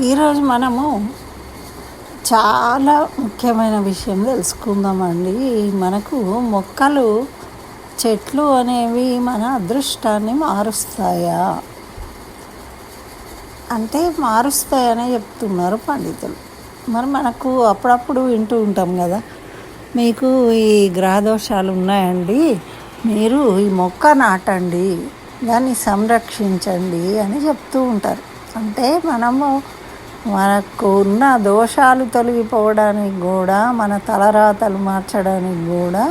ఈరోజు మనము చాలా ముఖ్యమైన విషయం తెలుసుకుందామండి. మనకు మొక్కలు, చెట్లు అనేవి మన అదృష్టాన్ని మారుస్తాయా అంటే మారుస్తాయనే చెప్తున్నారు పండితులు. మరి మనకు అప్పుడప్పుడు వింటూ ఉంటాం కదా, మీకు ఈ గ్రహదోషాలు ఉన్నాయండి, మీరు ఈ మొక్క నాటండి, దాన్ని సంరక్షించండి అని చెప్తూ ఉంటారు. అంటే మనకు ఉన్న దోషాలు తొలగిపోవడానికి కూడా, మన తలరాతలు మార్చడానికి కూడా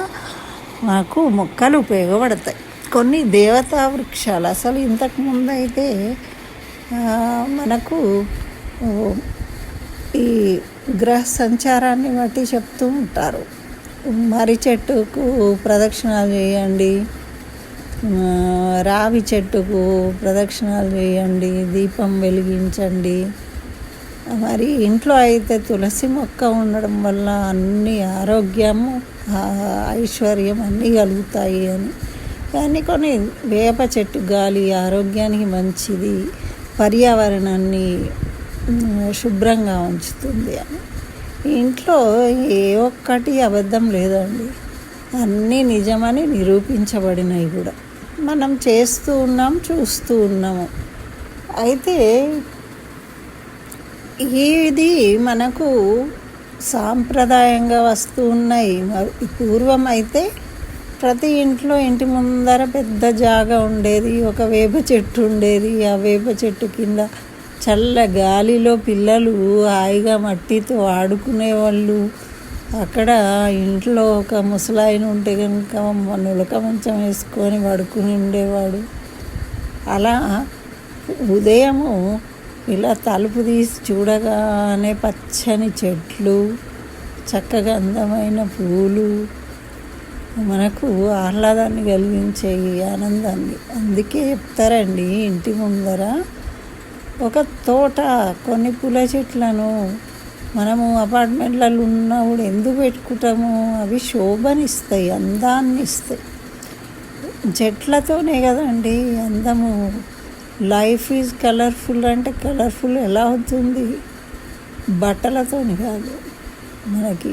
మనకు మొక్కలు ఉపయోగపడతాయి. కొన్ని దేవతా వృక్షాలు అసలు ఇంతకుముందు అయితే మనకు ఈ గ్రహ సంచారాన్ని బట్టి చెప్తూ ఉంటారు. మర్రి చెట్టుకు ప్రదక్షిణాలు చేయండి, రావి చెట్టుకు ప్రదక్షిణాలు చేయండి, దీపం వెలిగించండి. మరి ఇంట్లో అయితే తులసి మొక్క ఉండడం వల్ల అన్ని ఆరోగ్యము, ఐశ్వర్యం అన్నీ కలుగుతాయి అని. కానీ కొన్ని వేప చెట్టు గాలి ఆరోగ్యానికి మంచిది, పర్యావరణాన్ని శుభ్రంగా ఉంచుతుంది అని. ఇంట్లో ఏ ఒక్కటి అబద్ధం లేదండి, అన్నీ నిజమని నిరూపించబడినవి కూడా మనం చేస్తూ ఉన్నాం, చూస్తూ ఉన్నాము. అయితే ఇది మనకు సాంప్రదాయంగా వస్తూ ఉన్నాయి. పూర్వం అయితే ప్రతి ఇంటి ముందర పెద్ద జాగా ఉండేది, ఒక వేప చెట్టు ఉండేది. ఆ వేప చెట్టు కింద చల్ల గాలిలో పిల్లలు హాయిగా మట్టితో ఆడుకునేవాళ్ళు. అక్కడ ఇంట్లో ఒక ముసలాయన ఉంటే కనుక నులక మంచం వేసుకొని పడుకుని ఉండేవాడు. అలా ఉదయము ఇలా తలుపు తీసి చూడగానే పచ్చని చెట్లు, చక్కగా అందమైన పూలు మనకు ఆహ్లాదాన్ని కలిగించేవి, ఆనందాన్ని. అందుకే చెప్తారండి, ఇంటి ముందర ఒక తోట, కొన్ని పూల చెట్లను మనము అపార్ట్మెంట్లలో ఉన్నప్పుడు ఎందుకు పెట్టుకుంటాము? అవి శోభనిస్తాయి, అందాన్ని ఇస్తాయి. చెట్లతోనే కదండి అందము. లైఫ్ ఈజ్ కలర్ఫుల్ అంటే కలర్ఫుల్ ఎలా అవుతుంది? బట్టలతోని కాదు. మనకి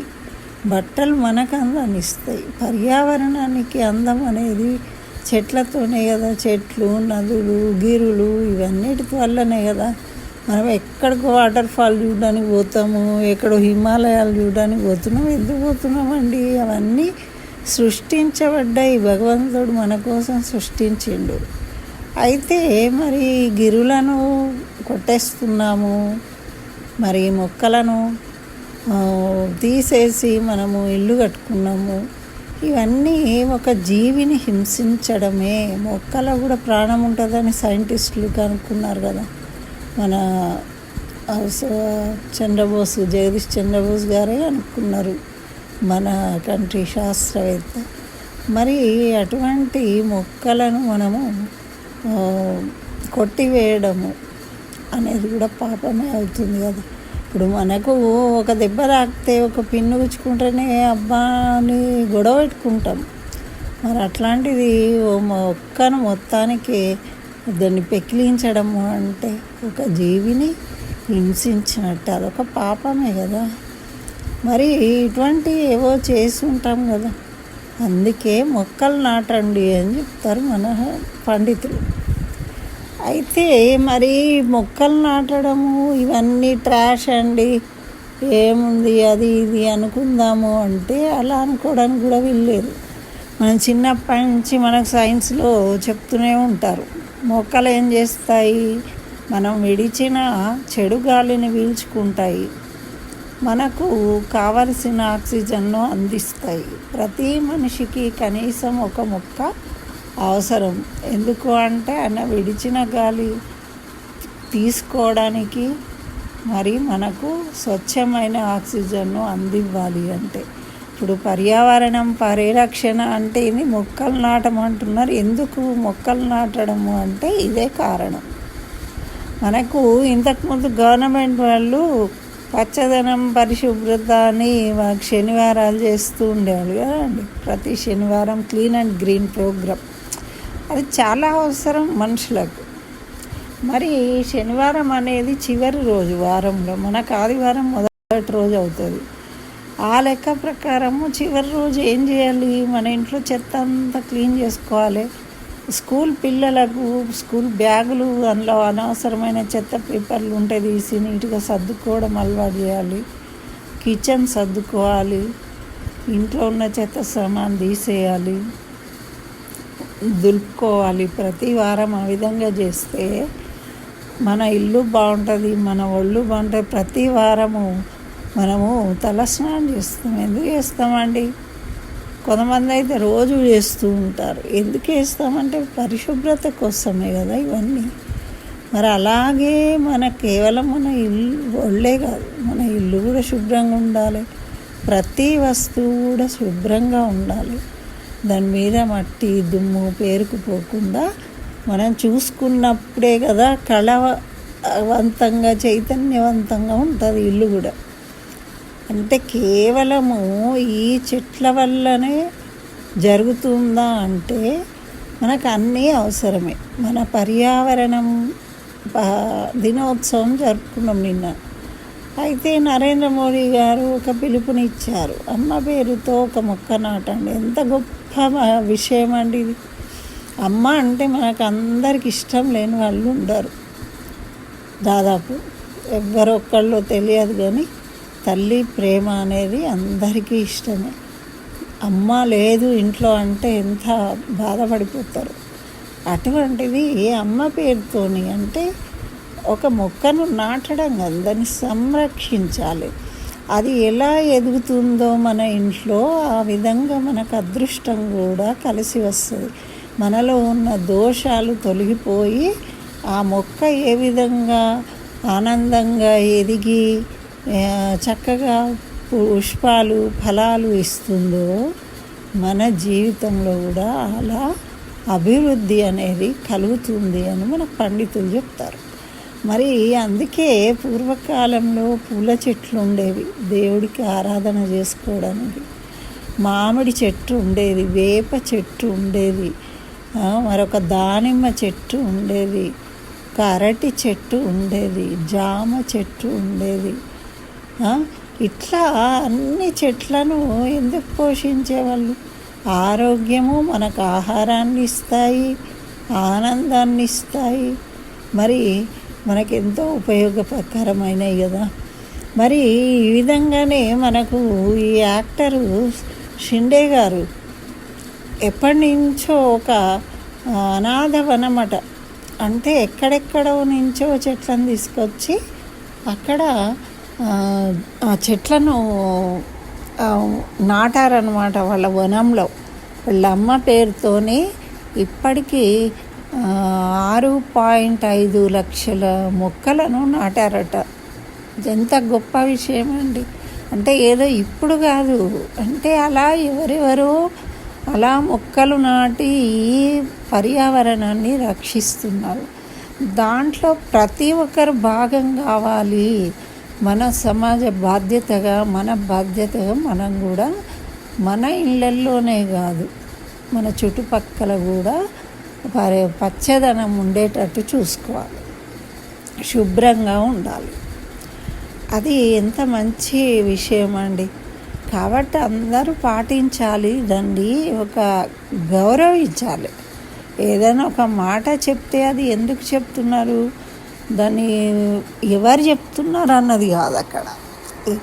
బట్టలు మనకు అందాన్ని ఇస్తాయి, పర్యావరణానికి అందం అనేది చెట్లతోనే కదా. చెట్లు, నదులు, గిరులు ఇవన్నిటి వల్లనే కదా మనం ఎక్కడికో వాటర్ ఫాల్ చూడడానికి పోతాము, ఎక్కడో హిమాలయాలు చూడడానికి పోతున్నాం. ఎందుకు పోతున్నామండి? అవన్నీ సృష్టించబడ్డాయి, భగవంతుడు మన కోసం సృష్టించిండు. అయితే మరి గిరులను కొట్టేస్తున్నాము, మరి మొక్కలను తీసేసి మనము ఇల్లు కట్టుకున్నాము. ఇవన్నీ ఒక జీవిని హింసించడమే. మొక్కలో కూడా ప్రాణం ఉంటుందని సైంటిస్టులు కనుక్కున్నారు కదా. మన జగదీష్ చంద్రబోస్ గారే అనుకున్నారు, మన కంట్రీ శాస్త్రవేత్త. మరి అటువంటి మొక్కలను మనము కొట్టివేయడము అనేది కూడా పాపమే అవుతుంది కదా. ఇప్పుడు మనకు ఒక దెబ్బ తాకితే, ఒక పిన్ను గుచ్చుకుంటేనే అబ్బా అని గొడవ పెట్టుకుంటాం. మరి అట్లాంటిది మొక్కను మొత్తానికి దాన్ని పెకిలించడము అంటే ఒక జీవిని హింసించినట్టు, అదొక పాపమే కదా. మరి ఇటువంటి ఏవో చేసి ఉంటాం కదా. అందుకే మొక్కలు నాటండి అని చెప్తారు మన పండితులు. అయితే మరి మొక్కలు నాటడము ఇవన్నీ ట్రాష్ అండి, ఏముంది అది ఇది అనుకుందాము అంటే అలా అనుకోవడానికి కూడా వీల్లేదు. మనం చిన్నప్పటి నుంచి మనకు సైన్స్లో చెప్తూనే ఉంటారు, మొక్కలు ఏం చేస్తాయి? మనం విడిచిన చెడు గాలిని పీల్చుకుంటాయి, మనకు కావలసిన ఆక్సిజన్ను అందిస్తాయి. ప్రతి మనిషికి కనీసం ఒక మొక్క అవసరం. ఎందుకు అంటే ఆయన విడిచిన గాలి తీసుకోవడానికి, మరి మనకు స్వచ్ఛమైన ఆక్సిజన్ను అందివ్వాలి. అంటే ఇప్పుడు పర్యావరణం పరిరక్షణ అంటే ఇది మొక్కలు నాటమంటున్నారు. ఎందుకు మొక్కలు నాటడము అంటే ఇదే కారణం. మనకు ఇంతకుముందు గవర్నమెంట్ వాళ్ళు పచ్చదనం, పరిశుభ్రత అని శనివారాలు చేస్తూ ఉండేవాళ్ళు కదండి. ప్రతి శనివారం క్లీన్ అండ్ గ్రీన్ ప్రోగ్రామ్, అది చాలా అవసరం మనుషులకు. మరి శనివారం అనేది చివరి రోజు వారంలో, మనకు ఆదివారం మొదటి రోజు అవుతుంది. ఆ లెక్క ప్రకారము చివరి రోజు ఏం చేయాలి? మన ఇంట్లో చెత్త అంతా క్లీన్ చేసుకోవాలి. స్కూల్ పిల్లలకు స్కూల్ బ్యాగులు, అందులో అనవసరమైన చెత్త పేపర్లు ఉంటే తీసి నీట్గా సర్దుకోవడం అలవాటు చేయాలి. కిచెన్ సర్దుకోవాలి. ఇంట్లో ఉన్న చెత్త సామాన్ తీసేయాలి, దులుపుకోవాలి. ప్రతి వారం ఆ విధంగా చేస్తే మన ఇల్లు బాగుంటుంది, మన ఒళ్ళు బాగుంటుంది. ప్రతి వారము మనము తలస్నానం చేస్తాం. ఎందుకు చేస్తామండి? కొంతమంది అయితే రోజు చేస్తూ ఉంటారు. ఎందుకు చేస్తామంటే పరిశుభ్రత కోసమే కదా ఇవన్నీ. మరి అలాగే కేవలం మన ఇల్లు ఒళ్ళే కాదు, మన ఇల్లు కూడా శుభ్రంగా ఉండాలి. ప్రతి వస్తువు కూడా శుభ్రంగా ఉండాలి. దాని మీద మట్టి దుమ్ము పేరుకుపోకుండా మనం చూసుకున్నప్పుడే కదా కళావంతంగా చైతన్యవంతంగా ఉంటుంది ఇల్లు కూడా. అంటే కేవలము ఈ చెట్ల వల్లనే జరుగుతుందా అంటే మనకు అన్నీ అవసరమే. మన పర్యావరణం దినోత్సవం జరుపుకున్నాం నిన్న. అయితే నరేంద్ర మోడీ గారు ఒక పిలుపునిచ్చారు, అమ్మ పేరుతో ఒక మొక్క నాటండి. ఎంత గొప్ప విషయం అండి ఇది. అమ్మ అంటే మనకు అందరికి ఇష్టం లేని వాళ్ళు ఉండరు. దాదాపు ఎవరొక్కళ్ళో తెలియదు, కానీ తల్లి ప్రేమ అనేది అందరికీ ఇష్టమే. అమ్మ లేదు ఇంట్లో అంటే ఎంత బాధపడిపోతారు. అటువంటిది అమ్మ పేరుతోని అంటే ఒక మొక్కను నాటడం కాదు, దాన్ని సంరక్షించాలి. అది ఎలా ఎదుగుతుందో మన ఇంట్లో ఆ విధంగా మనకు అదృష్టం కూడా కలిసి వస్తుంది. మనలో ఉన్న దోషాలు తొలగిపోయి ఆ మొక్క ఏ విధంగా ఆనందంగా ఎదిగి చక్కగా పుష్పాలు ఫలాలు ఇస్తుందో మన జీవితంలో కూడా అలా అభివృద్ధి అనేది కలుగుతుంది అని మన పండితులు చెప్తారు. మరి అందుకే పూర్వకాలంలో పూల చెట్లు ఉండేవి దేవుడికి ఆరాధన చేసుకోవడానికి. మామిడి చెట్టు ఉండేది, వేప చెట్టు ఉండేది, మరొక దానిమ్మ చెట్టు ఉండేది, ఒక అరటి చెట్టు ఉండేది, జామ చెట్టు ఉండేది. ఇట్లా అన్ని చెట్లను ఎందుకు పోషించేవాళ్ళు? ఆరోగ్యము, మనకు ఆహారాన్ని ఇస్తాయి, ఆనందాన్ని ఇస్తాయి, మరి మనకెంతో ఉపయోగకరమైనవి కదా. మరి ఈ విధంగానే మనకు ఈ యాక్టరు షిండే గారు ఎప్పటి నుంచో ఒక అనాథవనమట, అంటే ఎక్కడెక్కడో నుంచో చెట్లను తీసుకొచ్చి అక్కడ ఆ చెట్లను నాటారనమాట వాళ్ళ వనంలో. వాళ్ళ అమ్మ పేరుతోని ఇప్పటికీ 6.5 లక్షల మొక్కలను నాటారట. ఎంత గొప్ప విషయం అండి. అంటే ఏదో ఇప్పుడు కాదు, అంటే అలా ఎవరెవరో అలా మొక్కలు నాటి ఈ పర్యావరణాన్ని రక్షిస్తున్నారు. దాంట్లో ప్రతి ఒక్కరు భాగం కావాలి. మన సమాజ బాధ్యతగా, మన బాధ్యతగా మనం కూడా మన ఇళ్ళల్లోనే కాదు మన చుట్టుపక్కల కూడా పచ్చదనం ఉండేటట్టు చూసుకోవాలి, శుభ్రంగా ఉండాలి. అది ఎంత మంచి విషయం అండి. కాబట్టి అందరూ పాటించాలి, దాన్ని ఒక గౌరవించాలి. ఏదైనా ఒక మాట చెప్తే అది ఎందుకు చెప్తున్నారు, దాన్ని ఎవరు చెప్తున్నారు అన్నది కాదు అక్కడ.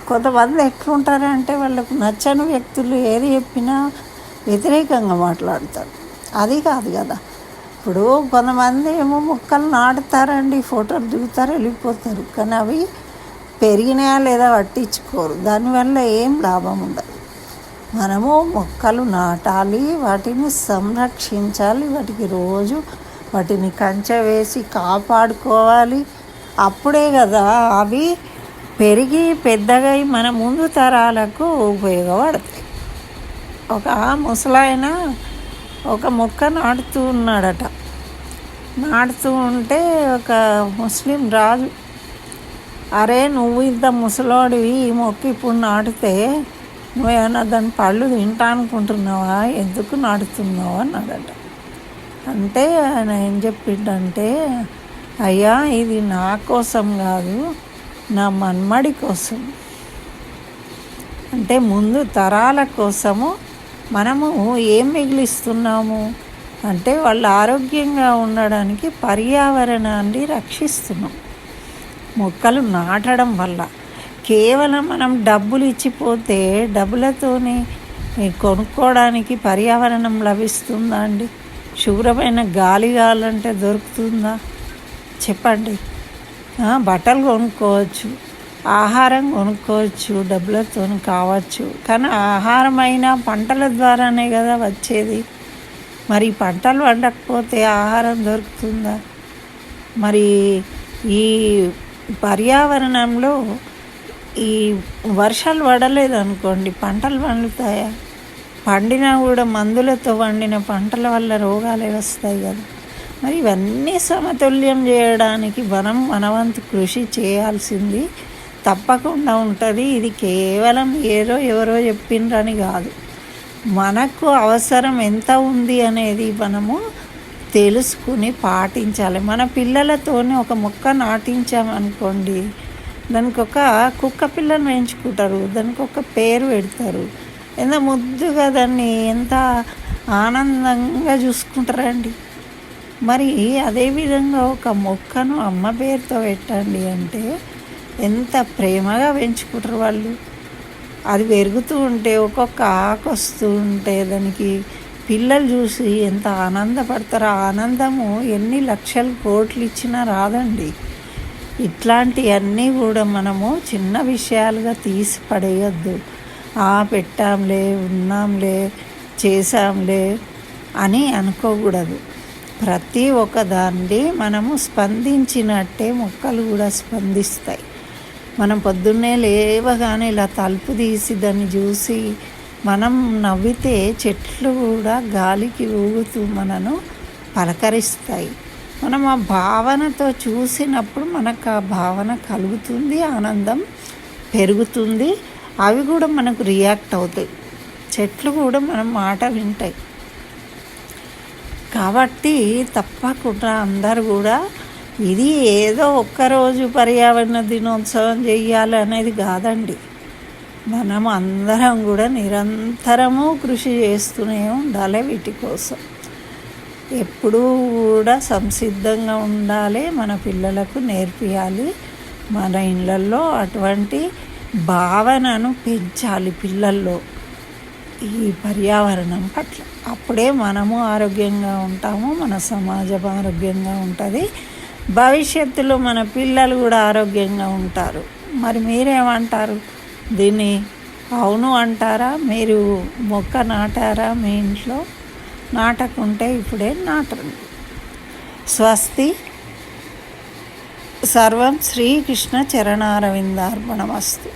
కొంతమంది ఎట్లుంటారంటే వాళ్ళకు నచ్చని వ్యక్తులు ఏది చెప్పినా వ్యతిరేకంగా మాట్లాడతారు. అది కాదు కదా. ఇప్పుడు కొంతమంది ఏమో మొక్కలు నాటుతారండి, ఫోటోలు దిగుతారు, వెళ్ళిపోతారు, కానీ అవి పెరిగినాయా లేదా పట్టించుకోరు. దానివల్ల ఏం లాభం ఉండదు. మనము మొక్కలు నాటాలి, వాటిని సంరక్షించాలి, వాటికి రోజు వాటిని కంచె వేసి కాపాడుకోవాలి. అప్పుడే కదా అవి పెరిగి పెద్దగా మన ముందు తరాలకు ఉపయోగపడతాయి. ఒక ముసలాయన ఒక మొక్క నాటుతూ ఉన్నాడట. నాటుతూ ఉంటే ఒక ముస్లిం రాజు, అరే నువ్వు ఇంత ముసలోడివి, ఈ మొక్క ఇప్పుడు నాటితే నువ్వేమన్నా దాని పళ్ళు తింటా అనుకుంటున్నావా, ఎందుకు నాటుతున్నావు అన్నాడట. అంటే ఆయన ఏం చెప్పిండంటే, అయ్యా ఇది నా కోసం కాదు, నా మన్మడి కోసం, అంటే ముందు తరాల కోసము మనము ఏం మిగిలిస్తున్నాము అంటే వాళ్ళు ఆరోగ్యంగా ఉండడానికి పర్యావరణాన్ని రక్షిస్తున్నాం మొక్కలు నాటడం వల్ల. కేవలం మనం డబ్బులు ఇచ్చిపోతే డబ్బులతోనే కొనుక్కోవడానికి పర్యావరణం లభిస్తుందా అండి? శుభ్రమైన గాలి కావాలంటే దొరుకుతుందా చెప్పండి? బట్టలు కొనుక్కోవచ్చు, ఆహారం కొనుక్కోవచ్చు, డబ్బులతో కావచ్చు, కానీ ఆహారం అయినా పంటల ద్వారానే కదా వచ్చేది. మరి పంటలు పండకపోతే ఆహారం దొరుకుతుందా? మరి ఈ పర్యావరణంలో ఈ వర్షాలు పడలేదు అనుకోండి, పంటలు పండుతాయా? పండినా కూడా మందులతో పండిన పంటల వల్ల రోగాలే వస్తాయి కదా. మరి ఇవన్నీ సమతుల్యం చేయడానికి మన వంతు కృషి చేయాల్సింది తప్పకుండా ఉంటుంది. ఇది కేవలం ఎవరో చెప్పిండ్రని కాదు, మనకు అవసరం ఎంత ఉంది అనేది మనము తెలుసుకుని పాటించాలి. మన పిల్లలతోనే ఒక మొక్క నాటించామనుకోండి, దానికి ఒక కుక్క పిల్లని పెంచుకుంటారు, దానికి ఒక పేరు పెడతారు, ఎంత ముద్దుగా దాన్ని ఎంత ఆనందంగా చూసుకుంటారండి. మరి అదేవిధంగా ఒక మొక్కను అమ్మ పేరుతో పెట్టండి అంటే ఎంత ప్రేమగా పెంచుకుంటారు వాళ్ళు. అది పెరుగుతూ ఉంటే ఒక్కొక్క ఆకు వస్తూ ఉంటే దానికి పిల్లలు చూసి ఎంత ఆనందపడతారో. ఆనందము ఎన్ని లక్షల కోట్లు ఇచ్చినా రాదండి. ఇట్లాంటివన్నీ కూడా మనము చిన్న విషయాలుగా తీసి పడేయద్దు. పెట్టాంలే, ఉన్నాంలే, చేసాంలే అని అనుకోకూడదు. ప్రతి ఒక్క దాన్ని మనము స్పందించినట్టే మొక్కలు కూడా స్పందిస్తాయి. మనం పొద్దున్నే లేవగానే ఇలా తలుపు తీసి దాన్ని చూసి మనం నవ్వితే చెట్లు కూడా గాలికి ఊగుతూ మనను పలకరిస్తాయి. మనం ఆ భావనతో చూసినప్పుడు మనకు ఆ భావన కలుగుతుంది, ఆనందం పెరుగుతుంది. అవి కూడా మనకు రియాక్ట్ అవుతాయి. చెట్లు కూడా మనం మాట వింటాయి. కాబట్టి తప్పకుండా అందరూ కూడా ఇది ఏదో ఒక్కరోజు పర్యావరణ దినోత్సవం చెయ్యాలి అనేది కాదండి. మనం అందరం కూడా నిరంతరము కృషి చేస్తూనే ఉండాలి వీటి కోసం. ఎప్పుడూ కూడా సంసిద్ధంగా ఉండాలి, మన పిల్లలకు నేర్పియాలి. మన ఇళ్ళల్లో అటువంటి భావనను పెంచాలి పిల్లల్లో ఈ పర్యావరణం పట్ల. అప్పుడే మనము ఆరోగ్యంగా ఉంటాము, మన సమాజం ఆరోగ్యంగా ఉంటుంది, భవిష్యత్తులో మన పిల్లలు కూడా ఆరోగ్యంగా ఉంటారు. మరి మీరేమంటారు? దీన్ని అవును అంటారా? మీరు మొక్క నాటారా మీ ఇంట్లో? నాటకుంటే ఇప్పుడే నాటండి. స్వస్తి. సర్వం శ్రీకృష్ణ చరణారవిందార్పణమస్తు.